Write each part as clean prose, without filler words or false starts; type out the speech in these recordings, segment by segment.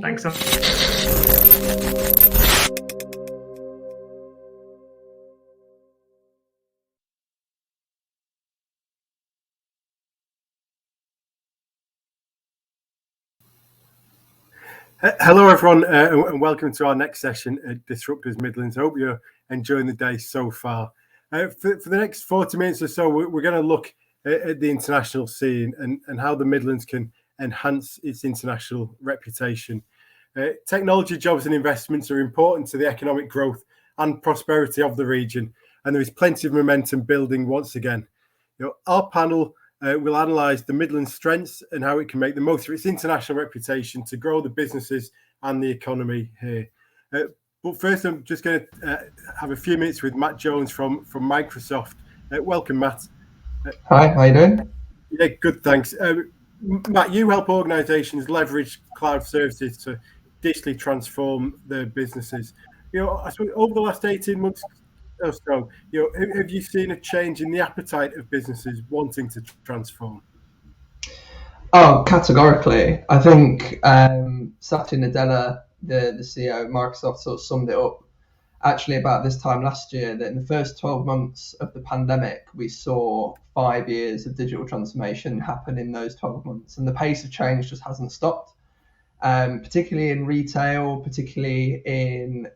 Thanks. Hello, everyone, and welcome to our next session at Disruptors Midlands. I hope you're enjoying the day so far. For the next 40 minutes or so, we're going to look at the international scene and how the Midlands can enhance its international reputation. Technology jobs and investments are important to the economic growth and prosperity of the region, and there is plenty of momentum building once again. Our panel will analyse the Midlands' strengths and how it can make the most of its international reputation to grow the businesses and the economy here. But first, I'm just going to have a few minutes with Matt Jones from Microsoft. Welcome, Matt. Hi, how you doing? Yeah, good, thanks. Matt, you help organisations leverage cloud services to digitally transform their businesses. I suppose over the last 18 months or so, have you seen a change in the appetite of businesses wanting to transform? Oh, categorically. I think Satya Nadella, the CEO of Microsoft, sort of summed it up actually about this time last year, that in the first 12 months of the pandemic, we saw 5 years of digital transformation happen in those 12 months. And the pace of change just hasn't stopped, particularly in retail, particularly in,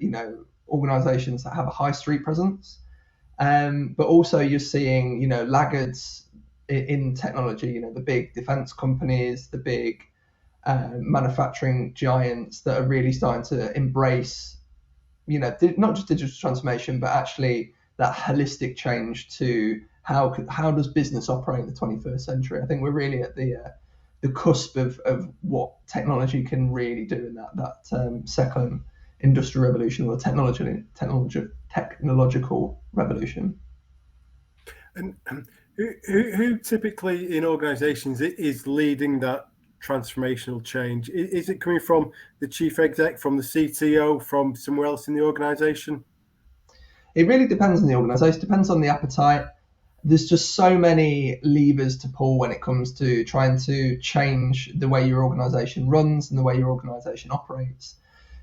organizations that have a high street presence. But also you're seeing, laggards in technology, the big defense companies, the big manufacturing giants that are really starting to embrace, not just digital transformation, but actually that holistic change to how does business operate in the 21st century. I think we're really at the cusp of what technology can really do in that second industrial revolution, or technological revolution. And who typically in organisations is leading that transformational change? Is it coming from the chief exec, from the CTO, from somewhere else in the organisation? It really depends on the organisation, depends on the appetite. There's just so many levers to pull when it comes to trying to change the way your organisation runs and the way your organisation operates.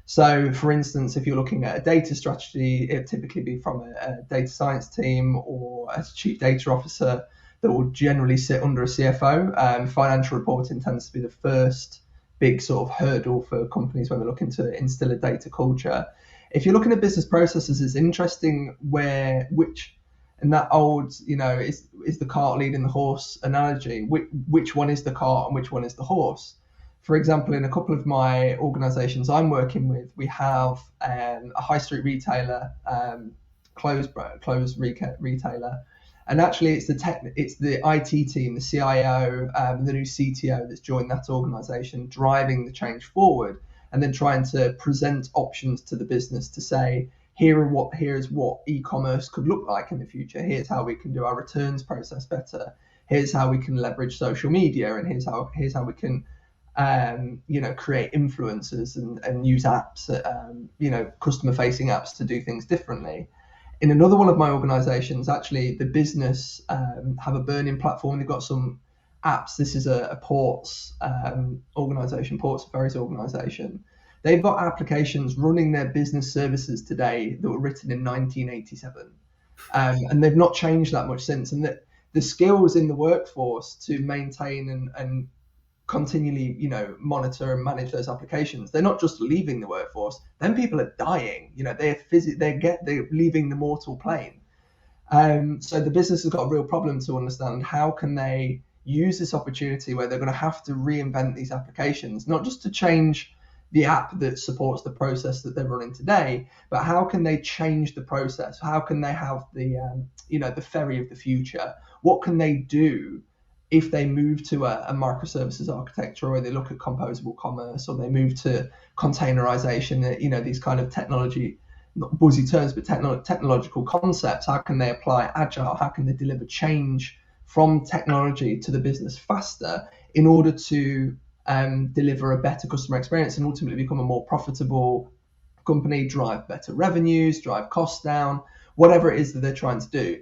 So, for instance, if you're looking at a data strategy, it would typically be from a data science team or a chief data officer that will generally sit under a CFO. Financial reporting tends to be the first big sort of hurdle for companies when they're looking to instill a data culture. If you're looking at business processes, it's interesting and that old, is the cart leading the horse analogy. Which one is the cart and which one is the horse? For example, in a couple of my organisations I'm working with, we have a high street retailer, clothes retailer, and actually it's the IT team, the CIO, the new CTO that's joined that organisation, driving the change forward, and then trying to present options to the business to say, here's what e-commerce could look like in the future. Here's how we can do our returns process better. Here's how we can leverage social media, and here's how we can create influencers and use apps, customer-facing apps to do things differently. In another one of my organisations, actually, the business have a burning platform. They've got some apps. This is a ports organisation, ports affairs organisation. They've got applications running their business services today that were written in 1987, and they've not changed that much since. And the skills in the workforce to maintain and continually, monitor and manage those applications, they're not just leaving the workforce. Then people are dying. They're leaving the mortal plane. So the business has got a real problem to understand how can they use this opportunity where they're going to have to reinvent these applications, not just to change the app that supports the process that they're running today, but how can they change the process? How can they have the ferry of the future? What can they do if they move to a microservices architecture, or they look at composable commerce, or they move to containerization, these kind of technology, not buzzy terms, but technological concepts? How can they apply agile? How can they deliver change from technology to the business faster in order to deliver a better customer experience and ultimately become a more profitable company, drive better revenues, drive costs down, whatever it is that they're trying to do?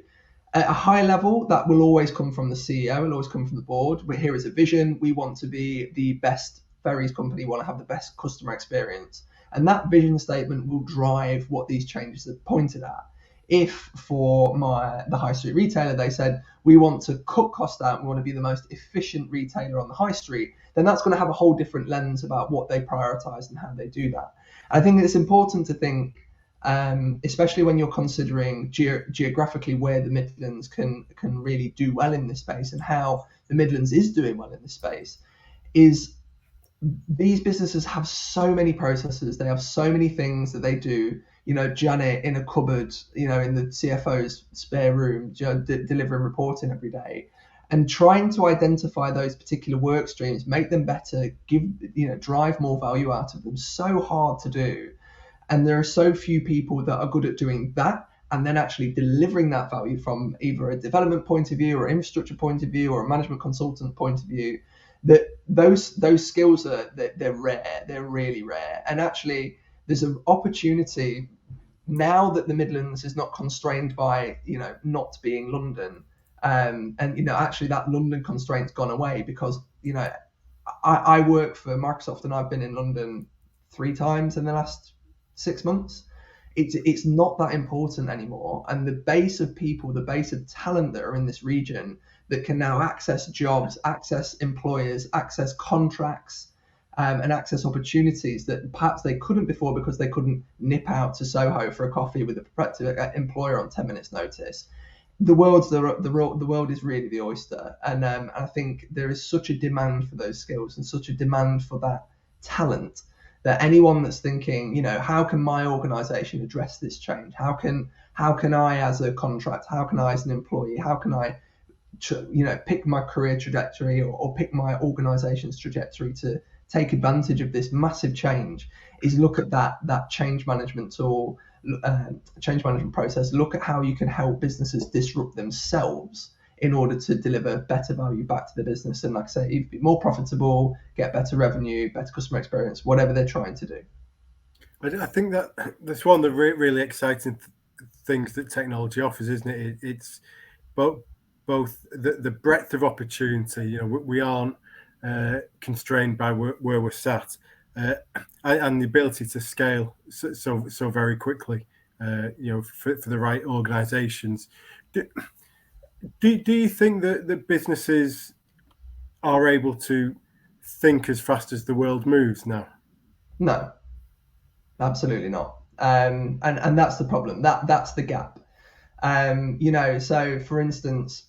At a high level, that will always come from the CEO, will always come from the board. We're here as a vision. We want to be the best ferries company want to have the best customer experience. And that vision statement will drive what these changes are pointed at. If for the high street retailer, they said, we want to cut cost out, we want to be the most efficient retailer on the high street, then that's going to have a whole different lens about what they prioritize and how they do that. I think it's important to think, especially when you're considering geographically where the Midlands can really do well in this space and how the Midlands is doing well in this space, is these businesses have so many processes, they have so many things that they do. Janet in a cupboard, in the CFO's spare room, delivering reporting every day, and trying to identify those particular work streams, make them better, drive more value out of them. So hard to do. And there are so few people that are good at doing that and then actually delivering that value from either a development point of view or infrastructure point of view or a management consultant point of view, that those skills they're rare, they're really rare. And actually there's an opportunity now that the Midlands is not constrained by, not being London. Actually that London constraint's gone away because, I work for Microsoft and I've been in London 3 times in the last 6 months. It's not that important anymore. And the base of people, the base of talent that are in this region that can now access jobs, access employers, access contracts, and access opportunities that perhaps they couldn't before because they couldn't nip out to Soho for a coffee with a prospective employer on 10 minutes notice. The world is really the oyster. And I think there is such a demand for those skills and such a demand for that talent that anyone that's thinking, how can my organization address this change? How can I as a contractor, how can I as an employee, how can I pick my career trajectory or pick my organization's trajectory to take advantage of this massive change, is look at that change management tool, change management process. Look at how you can help businesses disrupt themselves in order to deliver better value back to the business. And like I say, be more profitable, get better revenue, better customer experience, whatever they're trying to do. I think that's one of the really exciting things that technology offers, isn't it? It's both the breadth of opportunity. We aren't constrained by where we're sat, and the ability to scale so very quickly. For the right organisations. Do you think that the businesses are able to think as fast as the world moves now? No, absolutely not. And that's the problem. That's the gap. So for instance,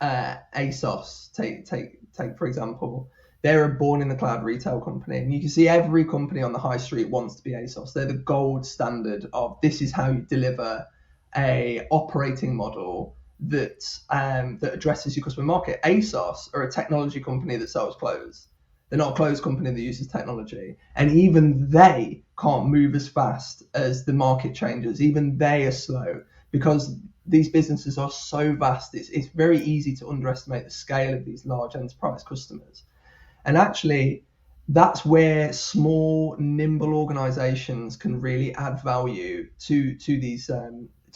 ASOS, take for example, they're a born in the cloud retail company, and you can see every company on the high street wants to be ASOS. They're the gold standard of this is how you deliver a operating model that addresses your customer market. ASOS are a technology company that sells clothes. They're not a clothes company that uses technology. And even they can't move as fast as the market changes. Even they are slow because these businesses are so vast. It's very easy to underestimate the scale of these large enterprise customers. And actually, that's where small, nimble organizations can really add value to these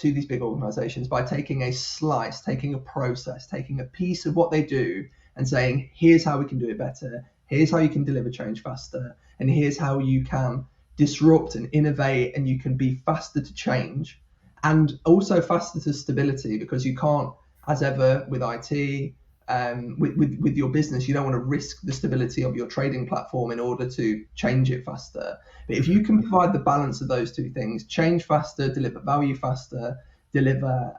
big organizations by taking a slice, taking a process, taking a piece of what they do and saying, here's how we can do it better. Here's how you can deliver change faster. And here's how you can disrupt and innovate, and you can be faster to change and also faster to stability, because you can't, as ever with IT, with your business, you don't want to risk the stability of your trading platform in order to change it faster. But if you can provide the balance of those two things, change faster, deliver value faster, deliver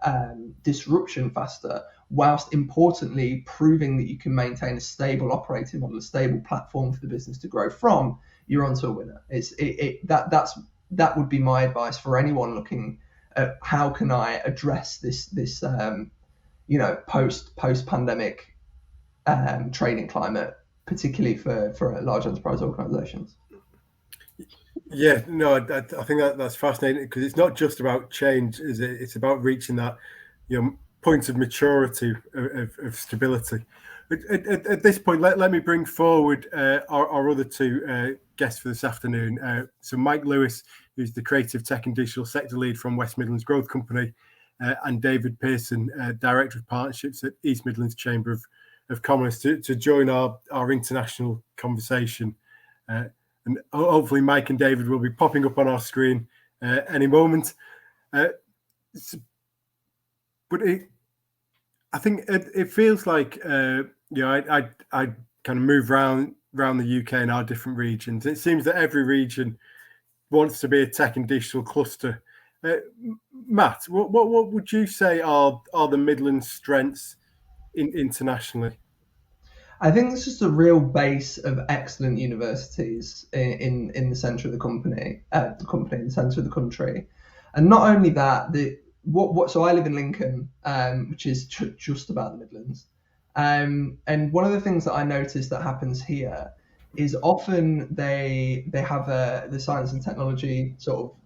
disruption faster, whilst importantly proving that you can maintain a stable operating model, a stable platform for the business to grow from, you're onto a winner. That would be my advice for anyone looking at how can I address this post-pandemic trading climate, particularly for large enterprise organizations. Yeah, no, I think that's fascinating, because it's not just about change, is it? It's about reaching that, point of maturity of stability. At this point, let me bring forward our other two guests for this afternoon. So Mike Lewis, who's the Creative Tech and Digital Sector Lead from West Midlands Growth Company, and David Pearson, Director of Partnerships at East Midlands Chamber of Commerce, to join our international conversation and hopefully Mike and David will be popping up on our screen any moment. But I think it feels like I kind of move around the UK in our different regions. It seems that every region wants to be a tech and digital cluster. Matt, what would you say are the Midlands' strengths internationally? I think it's just a real base of excellent universities in the centre of the company, in the centre of the country, and not only that. So I live in Lincoln, which is just about the Midlands, and one of the things that I noticed that happens here is often they have the science and technology sort of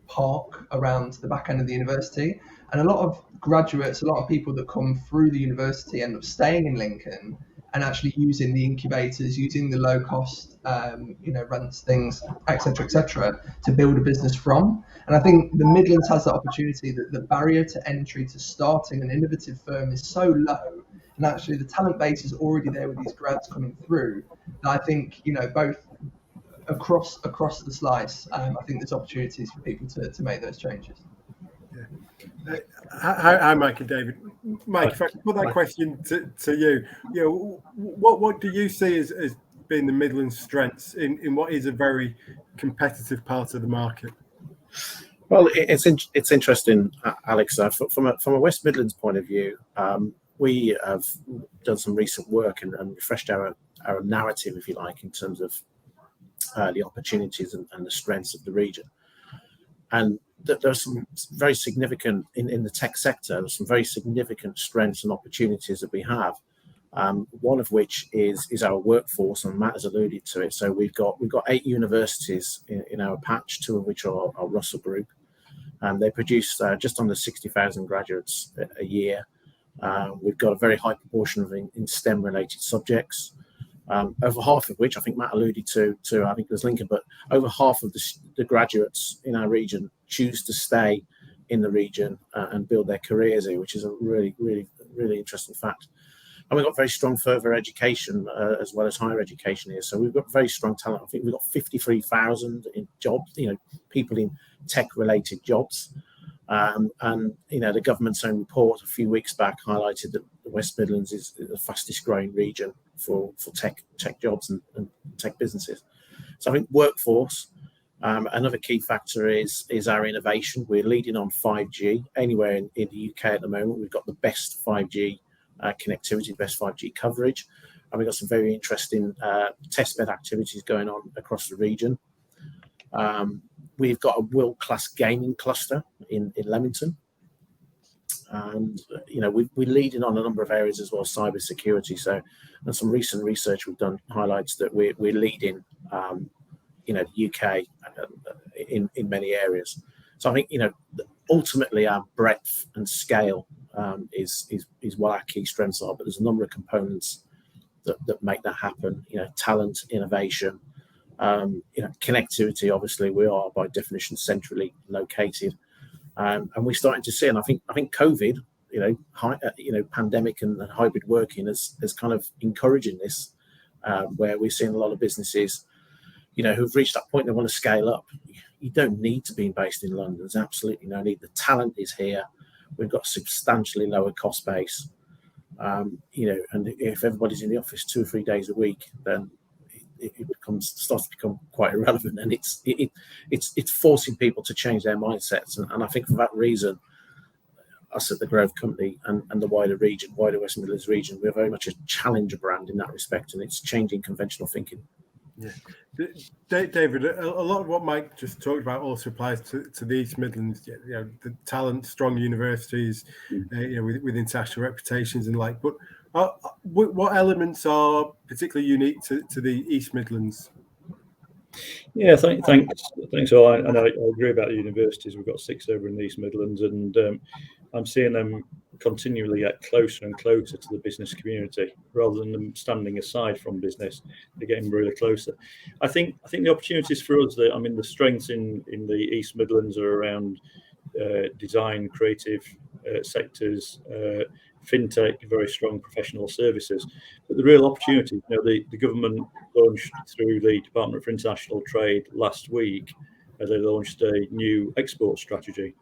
park around the back end of the university, and a lot of graduates, a lot of people that come through the university end up staying in Lincoln and actually using the incubators, using the low cost, rents, things, etc., to build a business from. And I think the Midlands has that opportunity, that the barrier to entry to starting an innovative firm is so low, and actually the talent base is already there with these grads coming through. That I think, both across the slice, I think there's opportunities for people to make those changes. Yeah. Hi, Mike and David. Mike, if I can put that question to you, what do you see as being the Midlands' strengths in what is a very competitive part of the market? Well, it's interesting, Alex. From a West Midlands point of view, we have done some recent work and refreshed our narrative, if you like, in terms of the opportunities and the strengths of the region. And there's some very significant, in the tech sector, there's some very significant strengths and opportunities that we have. One of which is our workforce, and Matt has alluded to it. So we've got 8 universities in our patch, 2 of which are Russell Group, and they produce just under 60,000 graduates a year. We've got a very high proportion of in STEM-related subjects. Over half of which, I think Matt alluded to I think it was Lincoln, but over half of the graduates in our region choose to stay in the region and build their careers here, which is a really, really, really interesting fact. And we've got very strong further education as well as higher education here. So we've got very strong talent. I think we've got 53,000 in jobs, people in tech-related jobs. And the government's own report a few weeks back highlighted that the West Midlands is the fastest growing region for tech jobs and tech businesses. So I think workforce. Another key factor is our innovation. We're leading on 5G. Anywhere in the UK at the moment, we've got the best 5G connectivity, best 5G coverage, and we've got some very interesting testbed activities going on across the region. We've got a world-class gaming cluster in Leamington, and we're leading on a number of areas as well, cyber security. So, and some recent research we've done highlights that we're leading, the UK in many areas. So I think ultimately our breadth and scale is what our key strengths are. But there's a number of components that make that happen. Talent, innovation. Connectivity. Obviously, we are by definition centrally located, and we're starting to see. And I think COVID, pandemic and hybrid working is kind of encouraging this, where we're seeing a lot of businesses, who've reached that point they want to scale up. You don't need to be based in London. There's absolutely no need. The talent is here. We've got a substantially lower cost base, and if everybody's in the office 2 or 3 days a week, then it starts to become quite irrelevant, and it's forcing people to change their mindsets. And I think for that reason, us at the Grove Company and the wider West Midlands region, we're very much a challenger brand in that respect, and it's changing conventional thinking. Yeah, David, a lot of what Mike just talked about also applies to the East Midlands. The talent, strong universities, with international reputations and like. But what elements are particularly unique to the East Midlands? Yeah, thanks all. I agree about the universities. We've got 6 over in the East Midlands, and I'm seeing them continually get closer and closer to the business community, rather than them standing aside from business. They're getting really closer. I think the opportunities for us, the strengths in the East Midlands are around design, creative sectors, fintech, very strong professional services. But the real opportunity, the government launched through the Department for International Trade last week, they launched a new export strategy.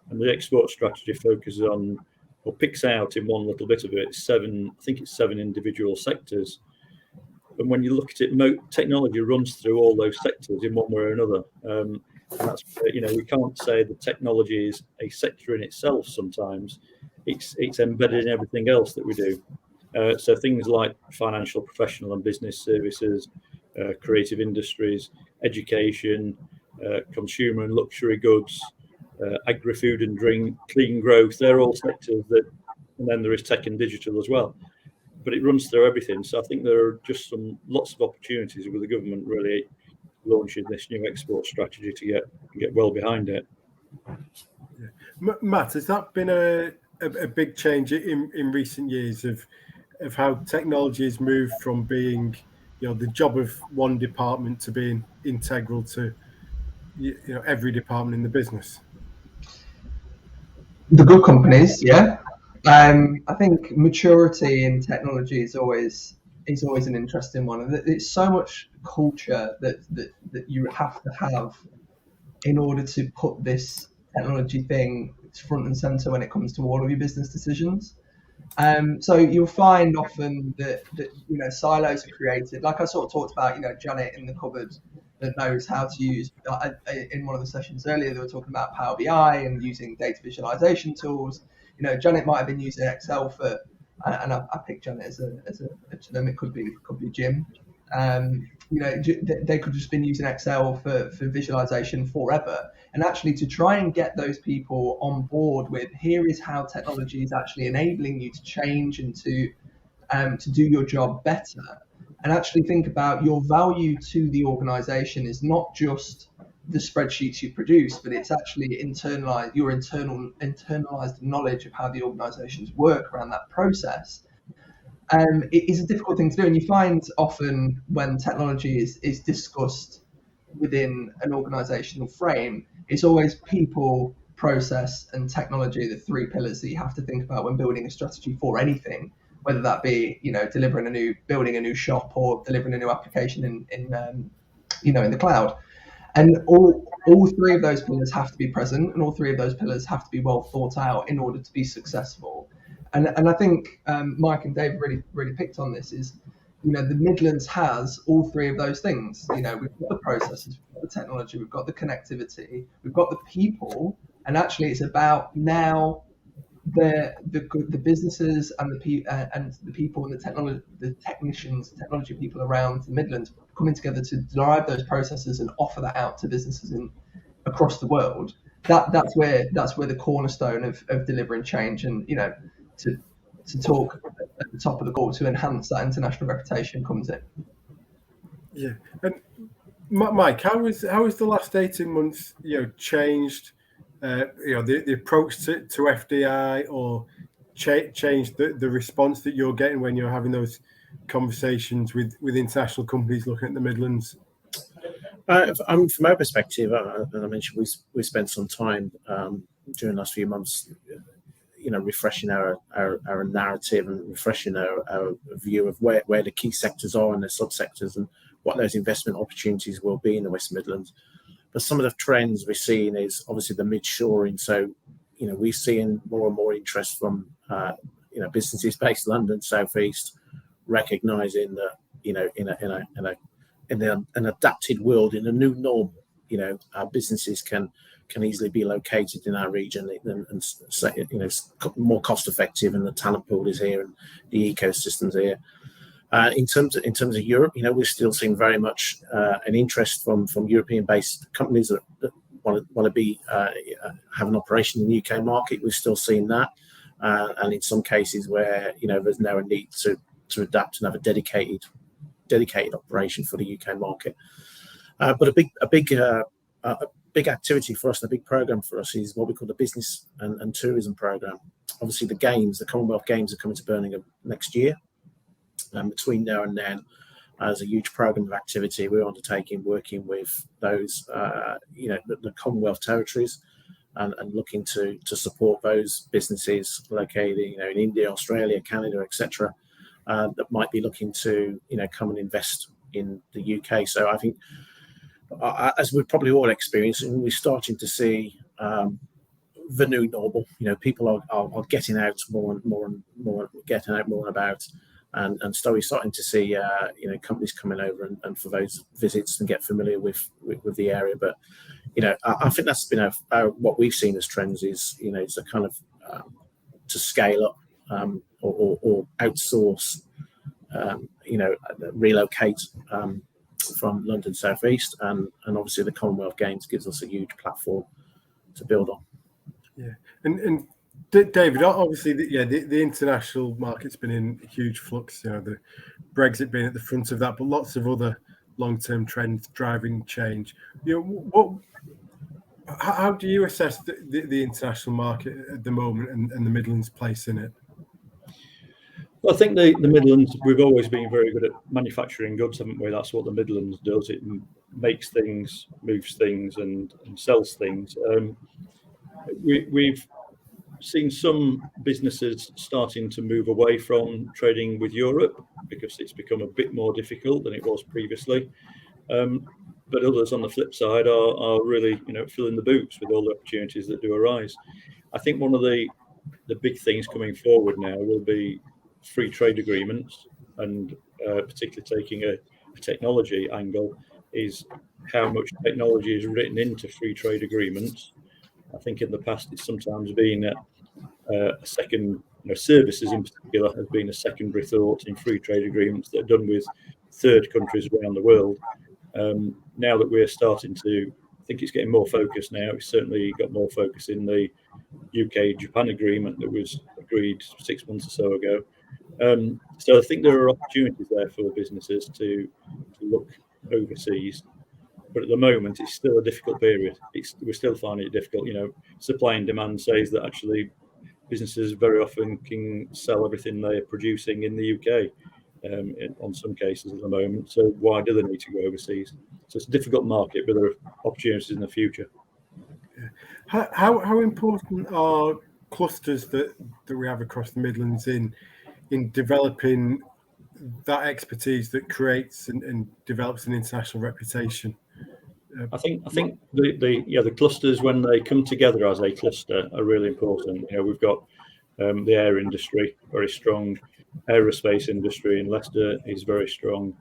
And the export strategy focuses on, or picks out in one little bit of it, seven individual sectors. And when you look at it, technology runs through all those sectors in one way or another. And that's, we can't say that technology is a sector in itself sometimes. It's embedded in everything else that we do. So things like financial, professional and business services, creative industries, education, consumer and luxury goods, agri-food and drink, clean growth, they're all sectors that, and then there is tech and digital as well. But it runs through everything. So I think there are just lots of opportunities with the government really launching this new export strategy to get well behind it. Yeah. Matt, has that been a big change in recent years of how technology has moved from being the job of one department to being integral to every department in the business? The good companies, yeah. I think maturity in technology is always an interesting one. It's so much culture that you have to have in order to put this technology thing front and center when it comes to all of your business decisions. So you'll find often that silos are created. Like I sort of talked about, Janet in the cupboard that knows how to use. In one of the sessions earlier, they were talking about Power BI and using data visualization tools. Janet might have been using Excel for, and I picked Janet as a term. It could be Jim. They could just been using Excel for visualization forever. And actually, to try and get those people on board with, here is how technology is actually enabling you to change and to do your job better, and actually think about your value to the organization is not just the spreadsheets you produce, but it's actually your internalized knowledge of how the organizations work around that process. It is a difficult thing to do, and you find often when technology is discussed within an organizational frame, it's always people, process, and technology, the three pillars that you have to think about when building a strategy for anything, whether that be building a new shop or delivering a new application in the cloud. And all three of those pillars have to be present, and all three of those pillars have to be well thought out in order to be successful. And I think Mike and Dave really picked on this. Is the Midlands has all three of those things. We've got the processes, we've got the technology, we've got the connectivity, we've got the people, and actually it's about now the businesses and the people and the technicians, technology people around the Midlands coming together to drive those processes and offer that out to businesses across the world. That's where the cornerstone of delivering change, and to talk at the top of the call to enhance that international reputation comes in. Yeah, and Mike, how is the last 18 months changed? The approach to FDI, or change the response that you're getting when you're having those conversations with international companies looking at the Midlands? From our perspective, and I mentioned we spent some time during the last few months, refreshing our narrative and refreshing our view of where the key sectors are and the subsectors and what those investment opportunities will be in the West Midlands. But some of the trends we're seeing is obviously the mid-shoring. So, we're seeing more and more interest from, businesses based London, South East, recognising that, in an adapted world, in a new norm, our businesses can easily be located in our region and more cost effective, and the talent pool is here and the ecosystem's here. In terms of Europe, we're still seeing very much an interest from European-based companies that want to be have an operation in the UK market. We're still seeing that, and in some cases where there's now a need to adapt and have a dedicated operation for the UK market. But a big activity for us, and a big program for us, is what we call the business and tourism program. Obviously, the Commonwealth Games are coming to Birmingham next year. Between now and then, there's a huge program of activity we're undertaking, working with those, the Commonwealth territories, and looking to support those businesses located, in India, Australia, Canada, etc., that might be looking to, come and invest in the UK. So I think, as we're probably all experiencing, we're starting to see the new normal. People are getting out more and more, getting out more and about, and so we're starting to see companies coming over and for those visits and get familiar with the area. But I think that's been what we've seen as trends is it's a kind of to scale up or outsource, relocate from London South East, and obviously the Commonwealth Games gives us a huge platform to build on. Yeah, and David, obviously, the international market's been in huge flux. The Brexit being at the front of that, but lots of other long-term trends driving change. How do you assess the international market at the moment and the Midlands' place in it? Well, I think the Midlands, we've always been very good at manufacturing goods, haven't we? That's what the Midlands does. It makes things, moves things, and sells things. We've seen some businesses starting to move away from trading with Europe because it's become a bit more difficult than it was previously. But others on the flip side are really, filling the boots with all the opportunities that do arise. I think one of the big things coming forward now will be free trade agreements, and particularly taking a technology angle, is how much technology is written into free trade agreements. I think in the past it's sometimes been a second, services in particular has been a secondary thought in free trade agreements that are done with third countries around the world. Now that we're starting to, I think it's getting more focus now. It's certainly got more focus in the UK-Japan agreement that was agreed 6 months or so ago. So I think there are opportunities there for businesses to look overseas. But at the moment, it's still a difficult period. We're still finding it difficult. Supply and demand says that actually businesses very often can sell everything they're producing in the UK on some cases at the moment. So why do they need to go overseas? So it's a difficult market, but there are opportunities in the future. How important are clusters that we have across the Midlands in developing that expertise that creates and develops an international reputation? I think the clusters, when they come together as a cluster, are really important. We've got the air industry, very strong. Aerospace industry in Leicester is very strong,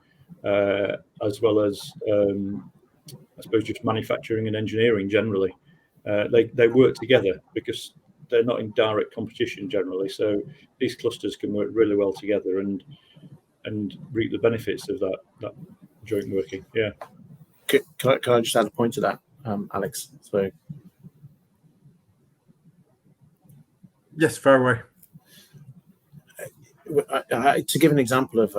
as well as I suppose just manufacturing and engineering generally. They work together because they're not in direct competition generally. So these clusters can work really well together and reap the benefits of that joint working. Yeah. Can I just add a point to that, Alex? So, yes, far away. To give an example of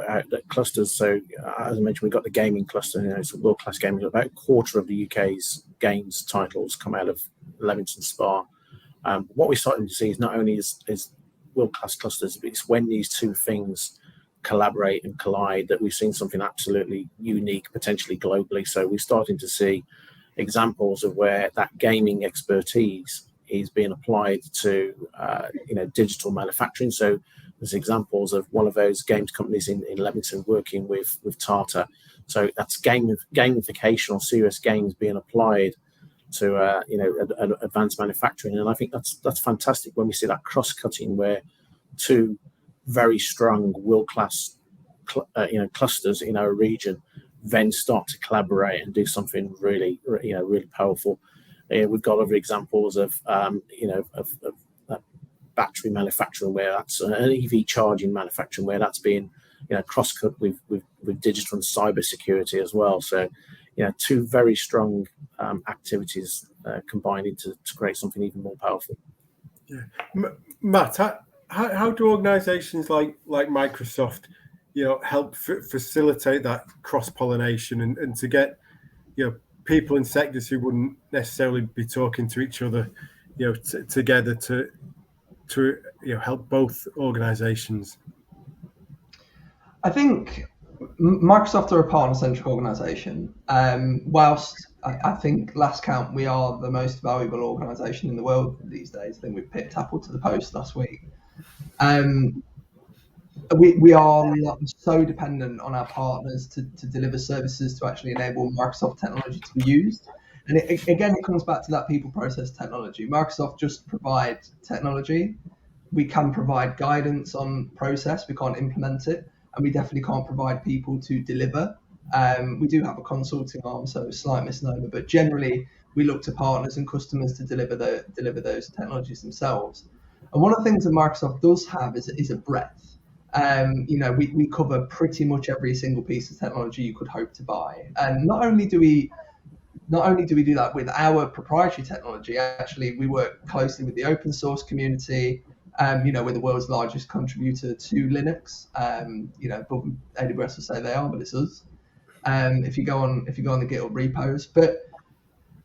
clusters, so as I mentioned, we've got the gaming cluster. It's a world-class gaming. About a quarter of the UK's games titles come out of Leamington Spa. What we're starting to see is not only is world-class clusters, but it's when these two things collaborate and collide that we've seen something absolutely unique, potentially globally. So we're starting to see examples of where that gaming expertise is being applied to digital manufacturing. So there's examples of one of those games companies in Leamington working with Tata. So that's gamification or serious games being applied to advanced manufacturing, and I think that's fantastic when we see that cross-cutting where two very strong world-class clusters in our region then start to collaborate and do something really powerful. We've got other examples of battery manufacturing where that's an EV charging manufacturing where that's being cross-cut with digital and cyber security as well. So two very strong activities combining to create something even more powerful. Yeah, Matt, how do organisations like Microsoft, help facilitate that cross-pollination and to get, people in sectors who wouldn't necessarily be talking to each other, together to help both organisations? I think Microsoft are a partner-centric organisation. Whilst I think last count we are the most valuable organisation in the world these days. I think we picked Apple to the post last week. We are so dependent on our partners to deliver services to actually enable Microsoft technology to be used. And again, it comes back to that people process technology. Microsoft just provide technology. We can provide guidance on process. We can't implement it. And we definitely can't provide people to deliver. We do have a consulting arm, so a slight misnomer, but generally we look to partners and customers to deliver those technologies themselves. And one of the things that Microsoft does have is a breadth. We cover pretty much every single piece of technology you could hope to buy. And not only do we do that with our proprietary technology, actually we work closely with the open source community. We're the world's largest contributor to Linux. But AWS will say they are, but it's us. If you go on the GitHub repos, but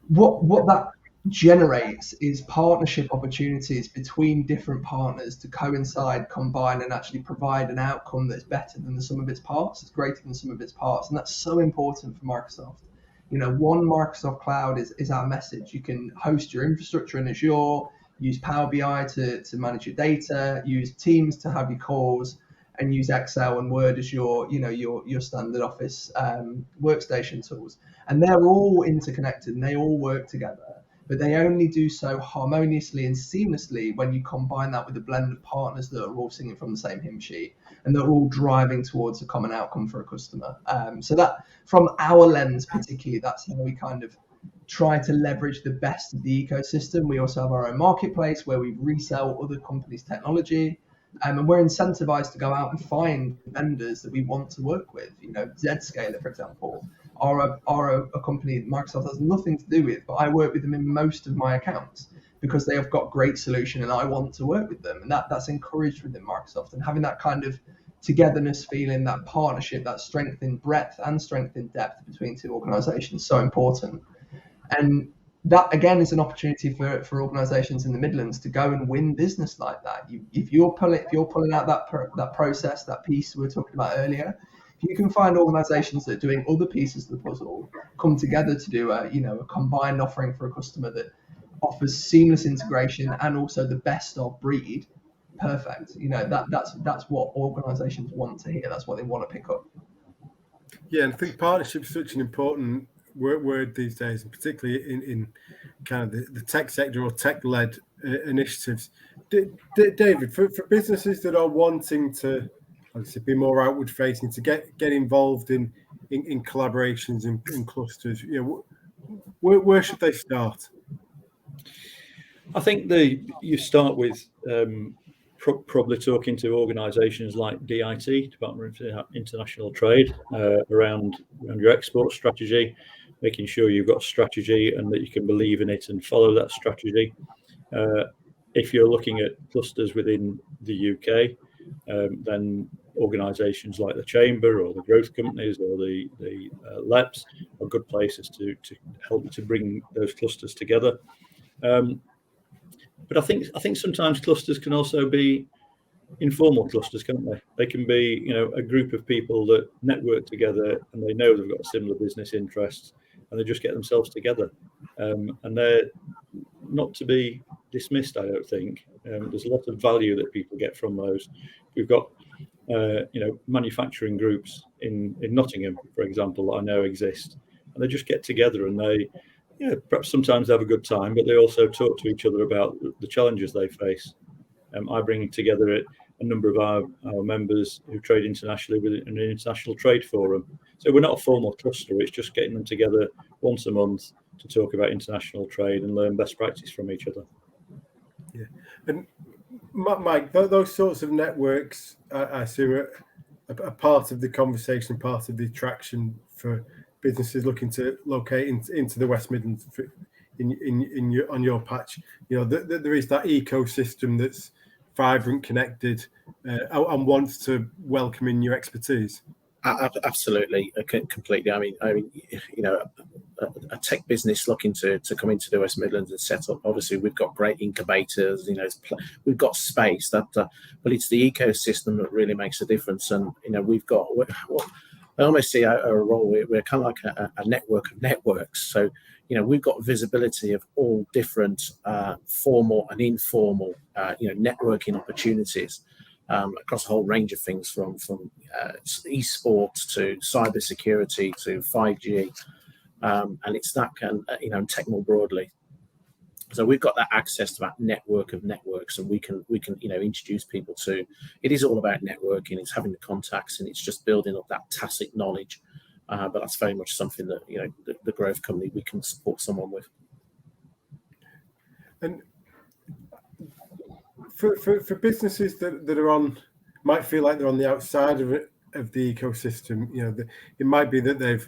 what that generates is partnership opportunities between different partners to coincide, combine, and actually provide an outcome that's better than the sum of its parts. It's greater than the sum of its parts, and that's so important for Microsoft. One Microsoft Cloud is our message. You can host your infrastructure in Azure, use Power BI to manage your data, use Teams to have your calls, and use Excel and Word as your standard Office workstation tools. And they're all interconnected and they all work together, but they only do so harmoniously and seamlessly when you combine that with a blend of partners that are all singing from the same hymn sheet and they're all driving towards a common outcome for a customer. So that, from our lens particularly, that's how we kind of try to leverage the best of the ecosystem. We also have our own marketplace where we resell other companies' technology. And we're incentivized to go out and find vendors that we want to work with. Zscaler, for example, are a company that Microsoft has nothing to do with, but I work with them in most of my accounts because they have got great solution and I want to work with them. And that's encouraged within Microsoft. And having that kind of togetherness feeling, that partnership, that strength in breadth and strength in depth between two organizations, so important. And that again is an opportunity for organisations in the Midlands to go and win business like that. If you're pulling out that process, that piece we were talking about earlier, if you can find organisations that are doing other pieces of the puzzle come together to do a combined offering for a customer that offers seamless integration and also the best of breed, perfect. That's what organisations want to hear. That's what they want to pick up. Yeah, and I think partnership is such an important word these days, and particularly in kind of the tech sector or tech-led initiatives. David, for businesses that are wanting to obviously be more outward-facing, to get involved in collaborations in clusters, where should they start? I think you start with probably talking to organisations like DIT, Department of International Trade, around your export strategy, making sure you've got a strategy and that you can believe in it and follow that strategy. If you're looking at clusters within the UK, then organisations like the Chamber or the growth companies or the LEPs are good places to help you to bring those clusters together. But I think sometimes clusters can also be informal clusters, can't they? They can be, a group of people that network together and they know they've got similar business interests and they just get themselves together. And they're not to be dismissed, I don't think. There's a lot of value that people get from those. We've got, manufacturing groups in Nottingham, for example, that I know exist, and they just get together and they, perhaps sometimes they have a good time, but they also talk to each other about the challenges they face. I bring together a number of our members who trade internationally with an international trade forum. So we're not a formal cluster, it's just getting them together once a month to talk about international trade and learn best practice from each other. Yeah. And Mike, those sorts of networks, I assume, are part of the conversation, part of the attraction for businesses looking to locate into the West Midlands on your patch. There is that ecosystem that's vibrant, connected, and wants to welcome in new expertise. Absolutely, completely. I mean, a tech business looking to come into the West Midlands and set up. Obviously, we've got great incubators. We've got space but it's the ecosystem that really makes a difference. And we've got I almost see our role, we're kind of like a network of networks. So, we've got visibility of all different formal and informal, networking opportunities across a whole range of things, from esports to cybersecurity to 5G, and it's that kind, and tech more broadly. So we've got that access to that network of networks, and we can introduce people to. It is all about networking. It's having the contacts, and it's just building up that tacit knowledge. But that's very much something that the growth company, we can support someone with. And for businesses that are might feel like they're on the outside of the ecosystem, it might be that they've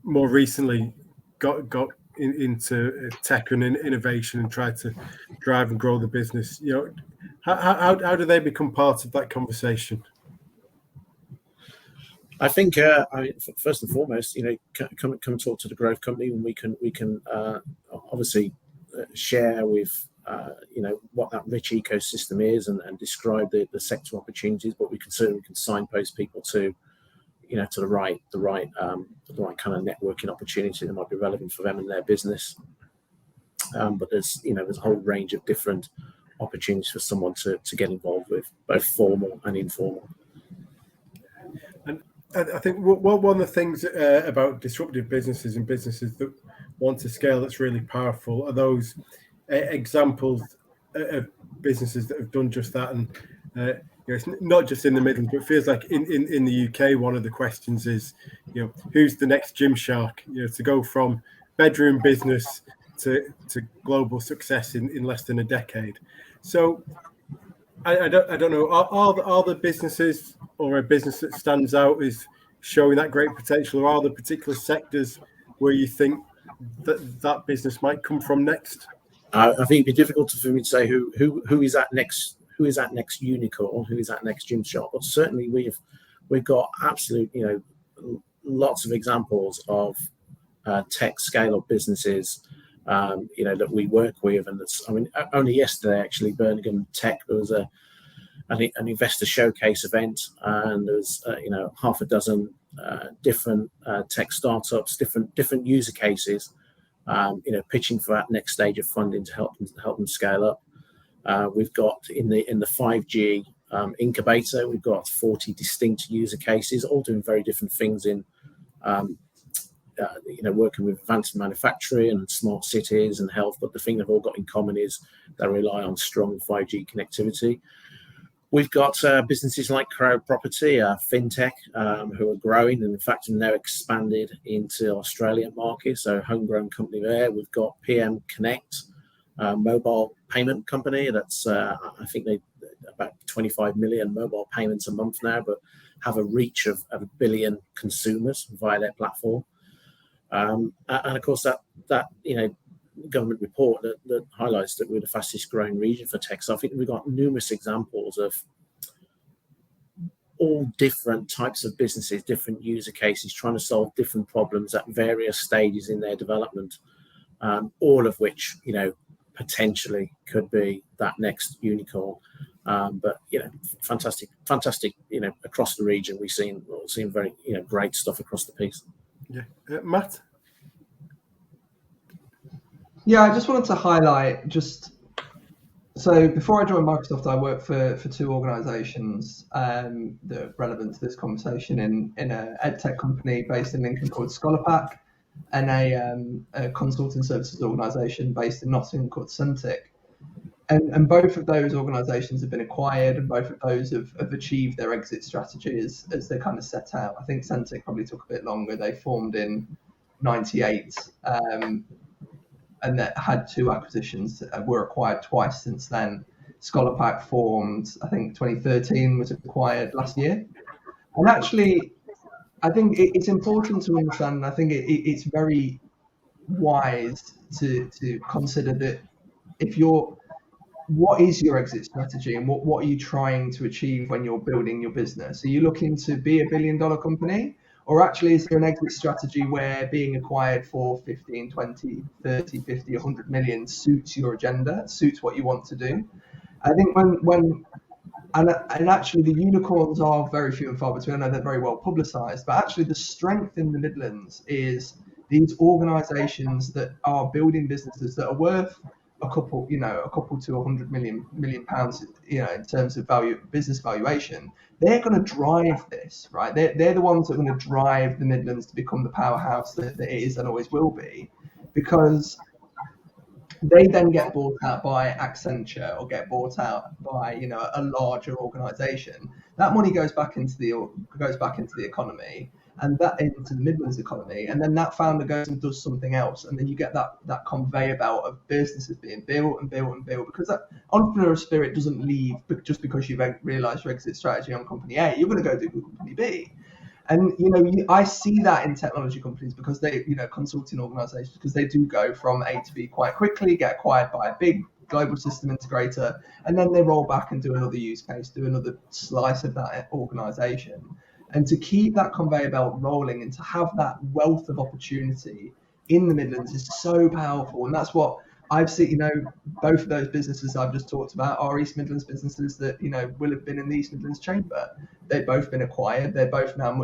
more recently got into tech and innovation and try to drive and grow the business. How do they become part of that conversation? I think first and foremost, come talk to the growth company, and we can obviously share with what that rich ecosystem is and describe the sector opportunities. But we can certainly signpost people to to the right kind of networking opportunity that might be relevant for them and their business. But there's a whole range of different opportunities for someone to get involved with, both formal and informal. And I think one of the things about disruptive businesses and businesses that want to scale that's really powerful are those examples of businesses that have done just that. And it's not just in the Midlands, but it feels like in the UK, one of the questions is, who's the next Gymshark? To go from bedroom business to global success in less than a decade. So I don't know. Are the businesses or a business that stands out is showing that great potential, or are there particular sectors where you think that business might come from next? I think it'd be difficult for me to say who is that next. Who is that next unicorn? Who is that next Gymshark? But certainly we've got absolute lots of examples of tech scale-up businesses that we work with, and only yesterday actually, Birmingham Tech, there was an investor showcase event, and there was half a dozen different tech startups, different user cases, pitching for that next stage of funding to help them scale up. We've got in the 5G incubator, we've got 40 distinct user cases, all doing very different things in working with advanced manufacturing and smart cities and health. But the thing they've all got in common is they rely on strong 5G connectivity. We've got businesses like Crowd Property, fintech, who are growing, and in fact have now expanded into Australian market. So homegrown company there. We've got PM Connect, mobile payment company that's I think they about 25 million mobile payments a month now, but have a reach of 1 billion consumers via their platform. And of course that government report that highlights that we're the fastest growing region for tech. So I think we've got numerous examples of all different types of businesses, different user cases, trying to solve different problems at various stages in their development, all of which potentially could be that next unicorn. But fantastic across the region. We've seen very great stuff across the piece. Yeah, Matt. Yeah, I just wanted to highlight so before I joined Microsoft, I worked for two organisations that are relevant to this conversation in an edtech company based in Lincoln called ScholarPack, and a consulting services organisation based in Nottingham called Centric. And both of those organisations have been acquired, and both of those have achieved their exit strategies as they kind of set out. I think Centric probably took a bit longer. They formed in '98, and that had two acquisitions, were acquired twice since then. ScholarPack formed, I think 2013, was acquired last year. And actually, I think it's important to understand, and I think it's very wise to consider that what is your exit strategy, and what are you trying to achieve when you're building your business? Are you looking to be $1 billion company? Or actually, is there an exit strategy where being acquired for 15, 20, 30, 50, 100 million suits your agenda, suits what you want to do? I think when And actually, the unicorns are very few and far between. I know they're very well publicised, but actually, the strength in the Midlands is these organisations that are building businesses that are worth a couple to 100 million pounds, in terms of business valuation. They're going to drive this, right? They're the ones that are going to drive the Midlands to become the powerhouse that it is and always will be, because they then get bought out by Accenture or get bought out by a larger organisation. That money goes back into the economy, and that into the Midlands economy, and then that founder goes and does something else, and then you get that conveyor belt of businesses being built and built and built, because that entrepreneurial spirit doesn't leave just because you've realised your exit strategy on company A. You're going to go do company B. And I see that in technology companies, because they, consulting organisations, because they do go from A to B quite quickly, get acquired by a big global system integrator, and then they roll back and do another use case, do another slice of that organisation. And to keep that conveyor belt rolling and to have that wealth of opportunity in the Midlands is so powerful. And that's what I've seen. Both of those businesses I've just talked about are East Midlands businesses that will have been in the East Midlands chamber. They've both been acquired. They're both now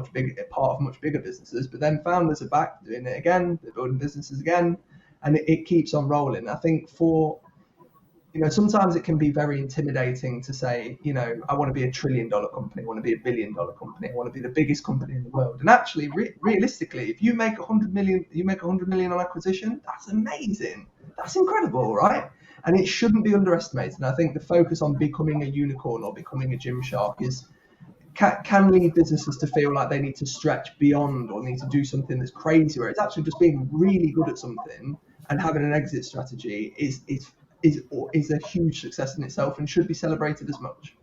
part of much bigger businesses. But then founders are back doing it again. They're building businesses again, and it keeps on rolling. I think sometimes it can be very intimidating to say, I want to be $1 trillion company, I want to be $1 billion company, I want to be the biggest company in the world. And actually, realistically, if you make 100 million on acquisition, that's amazing. That's incredible, right? And it shouldn't be underestimated. And I think the focus on becoming a unicorn or becoming a Gymshark can lead businesses to feel like they need to stretch beyond or need to do something that's crazy, where it's actually just being really good at something and having an exit strategy is a huge success in itself and should be celebrated as much.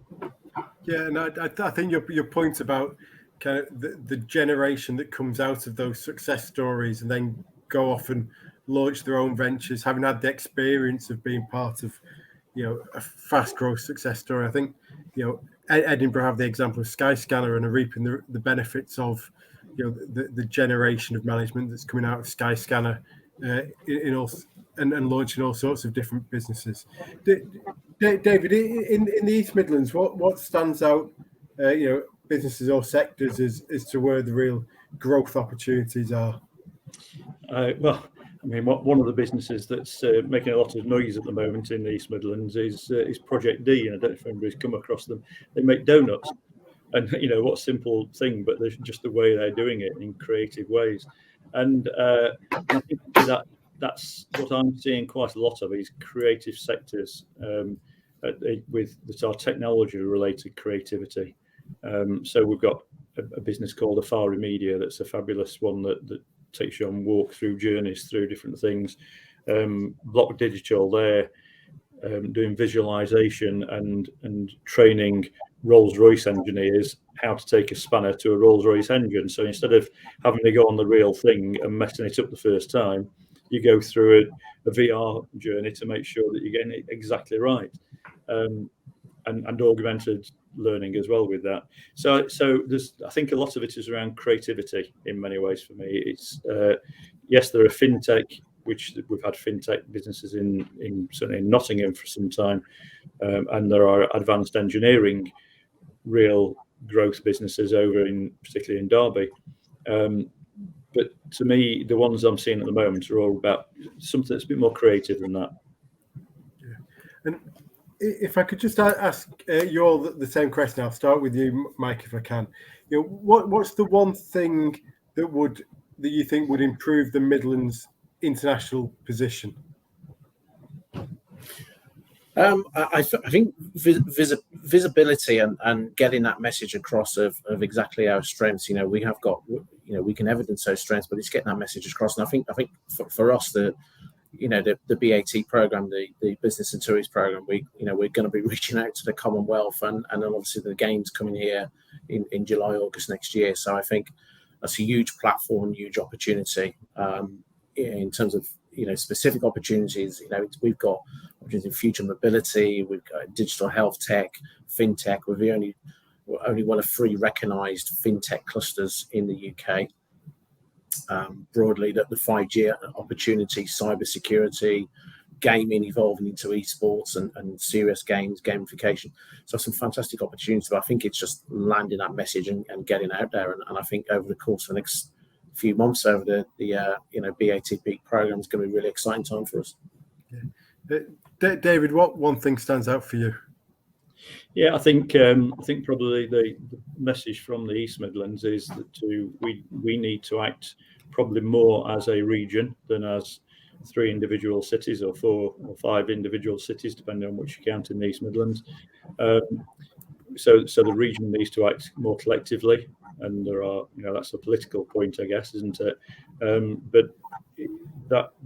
Yeah, and I think your point about kind of the generation that comes out of those success stories and then go off and launch their own ventures, having had the experience of being part of, a fast growth success story. I think, Edinburgh have the example of Skyscanner and are reaping the benefits of, the generation of management that's coming out of Skyscanner and launching all sorts of different businesses. David, in the East Midlands, what stands out, businesses or sectors as to where the real growth opportunities are? One of the businesses that's making a lot of noise at the moment in the East Midlands is Project D, and I don't know if anybody's come across them. They make donuts, and what a simple thing, but there's just the way they're doing it in creative ways, and I think that's what I'm seeing quite a lot of, is creative sectors that are technology-related creativity. So we've got a business called Afari Media that's a fabulous one that takes you on walk-through journeys through different things. Block Digital, they're doing visualization and training Rolls-Royce engineers how to take a spanner to a Rolls-Royce engine. So instead of having to go on the real thing and messing it up the first time, you go through a VR journey to make sure that you're getting it exactly right, and augmented learning as well with that. So I think a lot of it is around creativity in many ways for me. It's yes, there are fintech, which we've had fintech businesses in certainly in Nottingham for some time, and there are advanced engineering real growth businesses over particularly in Derby. But to me, the ones I'm seeing at the moment are all about something that's a bit more creative than that. Yeah. And if I could just ask you all the same question, I'll start with you, Mike, if I can. What's the one thing that you think would improve the Midlands' international position? I think visibility and getting that message across of exactly our strengths. We have got, we can evidence those strengths, but it's getting that message across. And I think for us, the BAT program, the Business and Tourism program, we're going to be reaching out to the Commonwealth and then obviously the games coming here in July, August next year. So I think that's a huge platform, huge opportunity in terms of specific opportunities. We've got opportunities in future mobility, we've got digital health tech, fintech. We're only one of 3 recognised fintech clusters in the UK. Broadly, the 5G opportunity, cybersecurity, gaming evolving into esports and serious games, gamification. So some fantastic opportunities. But I think it's just landing that message and getting out there. And I think over the course of the next few months, over the BAT Peak program is going to be a really exciting time for us. Yeah. David, what one thing stands out for you? Yeah, I think probably the message from the East Midlands is that we need to act probably more as a region than as 3 individual cities or 4 or 5 individual cities, depending on which you count in the East Midlands. So the region needs to act more collectively, and there are, that's a political point, I guess, isn't it? But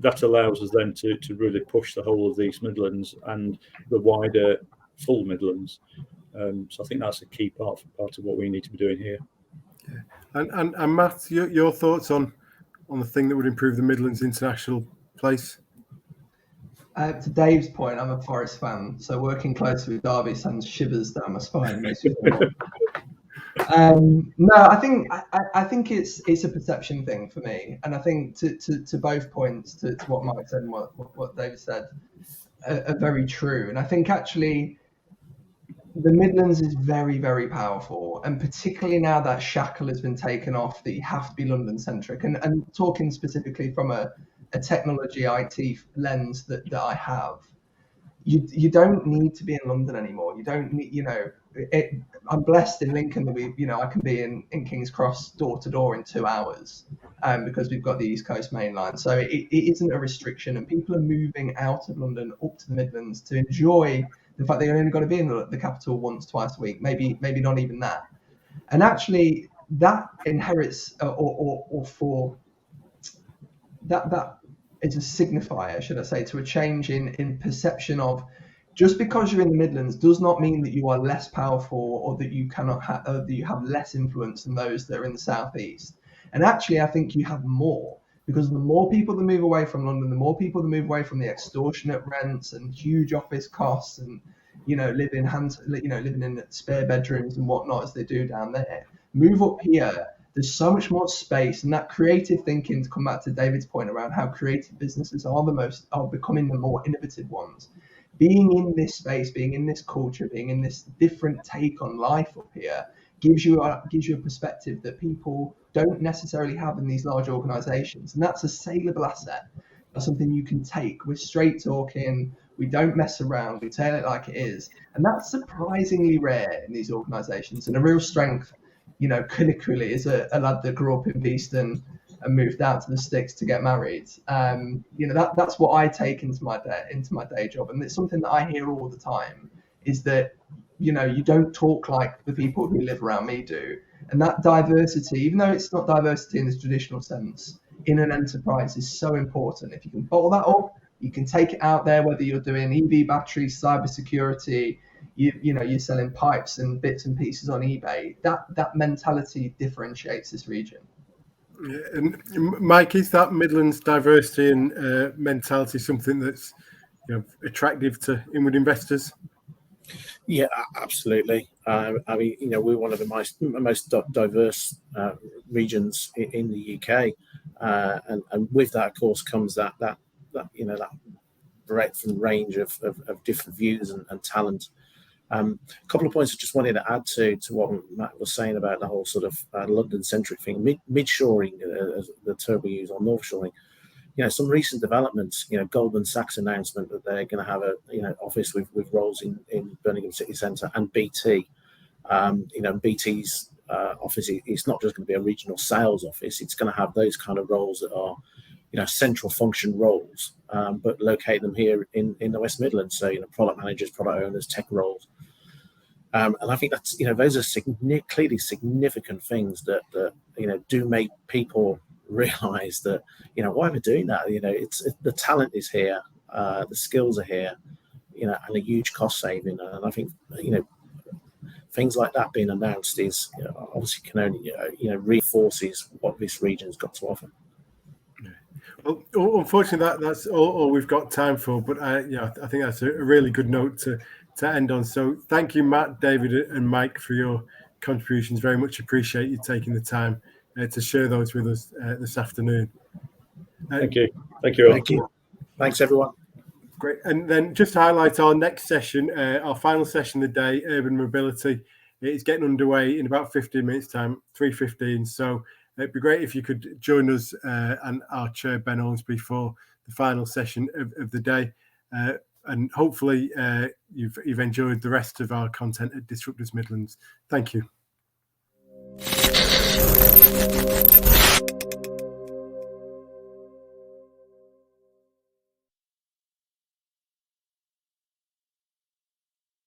that allows us then to really push the whole of the East Midlands and the wider full Midlands. So I think that's a key part of what we need to be doing here. Yeah. And Matt, your thoughts on the thing that would improve the Midlands international place? To Dave's point, I'm a Forest fan, so working closely with Derby sends shivers down my spine. No, I think it's a perception thing for me, and I think to both points, to what Mike said and what David said, are very true. And I think actually the Midlands is very, very powerful, and particularly now that shackle has been taken off, that you have to be London centric. And talking specifically from a technology IT lens that I have, you don't need to be in London anymore. You don't need, I'm blessed in Lincoln that I can be in King's Cross door to door in 2 hours, because we've got the East Coast main line. So it isn't a restriction, and people are moving out of London up to the Midlands to enjoy the fact they're only got to be in the capital once, twice a week, maybe not even that. And actually that inherits or for that is a signifier, should I say, to a change in perception of, just because you're in the Midlands does not mean that you are less powerful or that you cannot have, that you have less influence than those that are in the southeast. And actually, I think you have more, because the more people that move away from London, the more people that move away from the extortionate rents and huge office costs, and living in spare bedrooms and whatnot as they do down there, move up here. There's so much more space, and that creative thinking, to come back to David's point around how creative businesses are becoming the more innovative ones. Being in this space, being in this culture, being in this different take on life up here gives you a perspective that people don't necessarily have in these large organizations. And that's a saleable asset. That's something you can take. We're straight talking. We don't mess around. We tell it like it is. And that's surprisingly rare in these organizations, and a real strength, clinically, as a lad that grew up in Beeston and moved out to the sticks to get married. That's what I take into my day job, and it's something that I hear all the time, is that you don't talk like the people who live around me do. And that diversity, even though it's not diversity in this traditional sense, in an enterprise is so important. If you can bottle that up, you can take it out there, whether you're doing EV batteries, cybersecurity, you're selling pipes and bits and pieces on eBay. That mentality differentiates this region. Yeah, and Mike, is that Midlands diversity and mentality something that's attractive to inward investors? Yeah, absolutely. We're one of the most diverse regions in the UK, and with that, of course, comes that breadth and range of different views and talent. A couple of points I just wanted to add to what Matt was saying about the whole sort of London-centric thing, mid-shoring, as the term we use, or north-shoring. Some recent developments. Goldman Sachs announcement that they're going to have a office with roles in Birmingham City Centre, and BT. BT's office, it's not just going to be a regional sales office. It's going to have those kind of roles that are central function roles, but locate them here in the West Midlands. So product managers, product owners, tech roles. And I think that's those are clearly significant things that do make people realise that why we're doing that. It's the talent is here, the skills are here, and a huge cost saving. And I think things like that being announced is obviously can only reinforces what this region's got to offer. Well, unfortunately, that's all we've got time for. But I think that's a really good note to end on. So thank you, Matt, David, and Mike, for your contributions. Very much appreciate you taking the time to share those with us this afternoon. Thank you. Thank you all. Thank you. Thanks, everyone. Great. And then just to highlight our next session, our final session of the day, urban mobility. It's getting underway in about 15 minutes time, 3:15. So it'd be great if you could join us and our chair, Ben Ormsby, for the final session of the day. And hopefully you've enjoyed the rest of our content at Disruptors Midlands. Thank you.